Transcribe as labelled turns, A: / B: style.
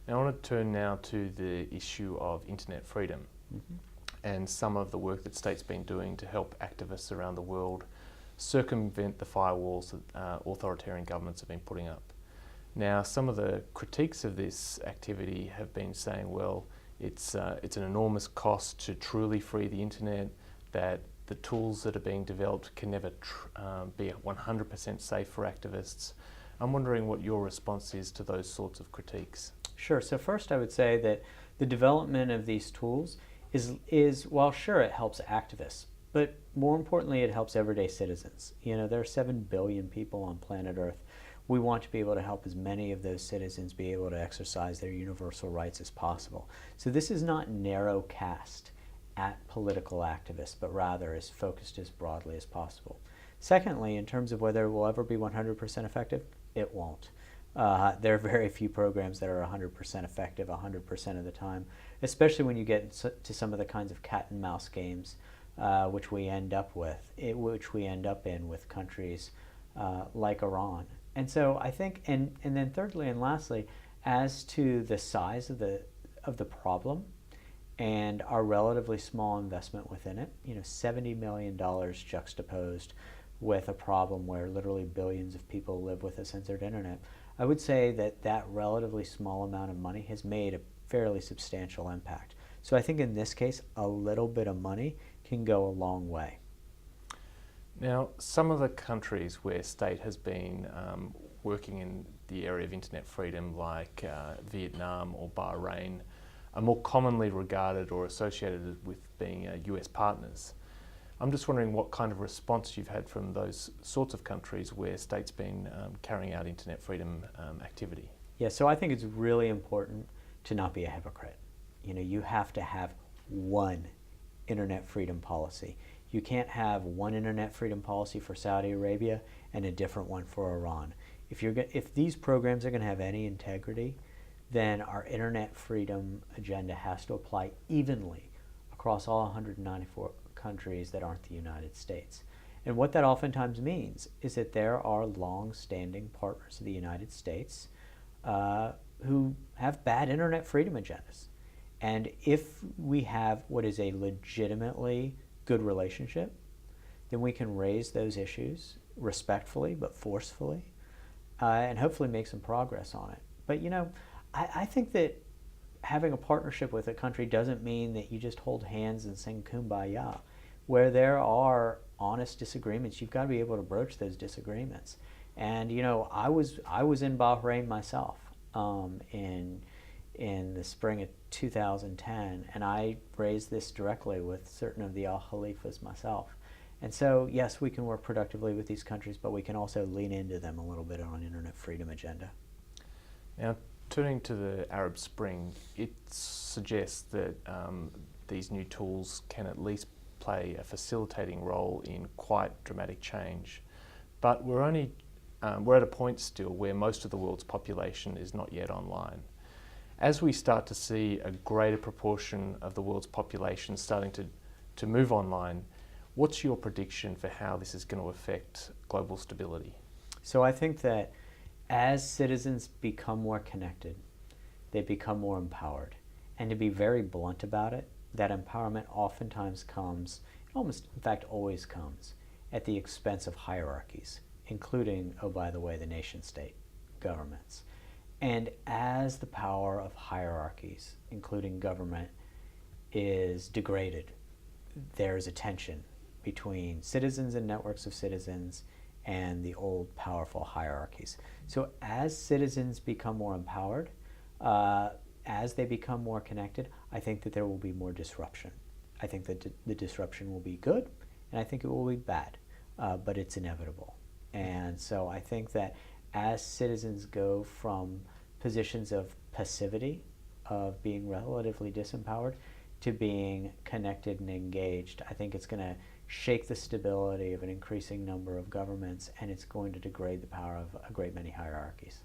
A: Now I want to turn now to the issue of internet freedom and some of the work that state's been doing to help activists around the world circumvent the firewalls that authoritarian governments have been putting up. Now, some of the critiques of this activity have been saying, well, it's an enormous cost to truly free the internet, that the tools that are being developed can never be 100% safe for activists. I'm wondering what your response is to those sorts of critiques.
B: Sure. So first I would say that the development of these tools is while sure it helps activists, but more importantly it helps everyday citizens. You know, there are 7 billion people on planet Earth. We want to be able to help as many of those citizens be able to exercise their universal rights as possible. So this is not narrow cast at political activists, but rather is focused as broadly as possible. Secondly, in terms of whether it will ever be 100% effective, it won't. There are very few programs that are 100% effective 100% of the time, especially when you get to some of the kinds of cat and mouse games which we end up in with countries like Iran. And so I think, and then thirdly and lastly, as to the size of the problem and our relatively small investment within it, you know, $70 million juxtaposed with a problem where literally billions of people live with a censored internet, I would say that that relatively small amount of money has made a fairly substantial impact. So I think in this case, a little bit of money can go a long way.
A: Now, some of the countries where state has been working in the area of internet freedom, like Vietnam or Bahrain, are more commonly regarded or associated with being US partners. I'm just wondering what kind of response you've had from those sorts of countries where state's been carrying out internet freedom activity.
B: Yeah, so I think it's really important to not be a hypocrite. You know, you have to have one internet freedom policy. You can't have one internet freedom policy for Saudi Arabia and a different one for Iran. If these programs are going to have any integrity, then our internet freedom agenda has to apply evenly across all 194 countries that aren't the United States. And what that oftentimes means is that there are long-standing partners of the United States who have bad internet freedom agendas. And if we have what is a legitimately good relationship, then we can raise those issues respectfully but forcefully and hopefully make some progress on it. But you know, I think that having a partnership with a country doesn't mean that you just hold hands and sing Kumbaya. Where there are honest disagreements, you've got to be able to broach those disagreements. And you know, I was in Bahrain myself in the spring of 2010, and I raised this directly with certain of the Al Khalifas myself. And so, yes, we can work productively with these countries, but we can also lean into them a little bit on internet freedom agenda.
A: Now, turning to the Arab Spring, it suggests that these new tools can at least play a facilitating role in quite dramatic change. But we're at a point still where most of the world's population is not yet online. As we start to see a greater proportion of the world's population starting to move online, what's your prediction for how this is going to affect global stability?
B: So I think that as citizens become more connected, they become more empowered. And to be very blunt about it, that empowerment oftentimes comes, almost in fact always comes, at the expense of hierarchies, including, oh by the way, the nation-state governments. And as the power of hierarchies, including government, is degraded, there's a tension between citizens and networks of citizens and the old powerful hierarchies. So as citizens become more empowered, as they become more connected, I think that there will be more disruption. I think that the disruption will be good, and I think it will be bad, but it's inevitable. And so I think that as citizens go from positions of passivity, of being relatively disempowered, to being connected and engaged, I think it's going to shake the stability of an increasing number of governments, and it's going to degrade the power of a great many hierarchies.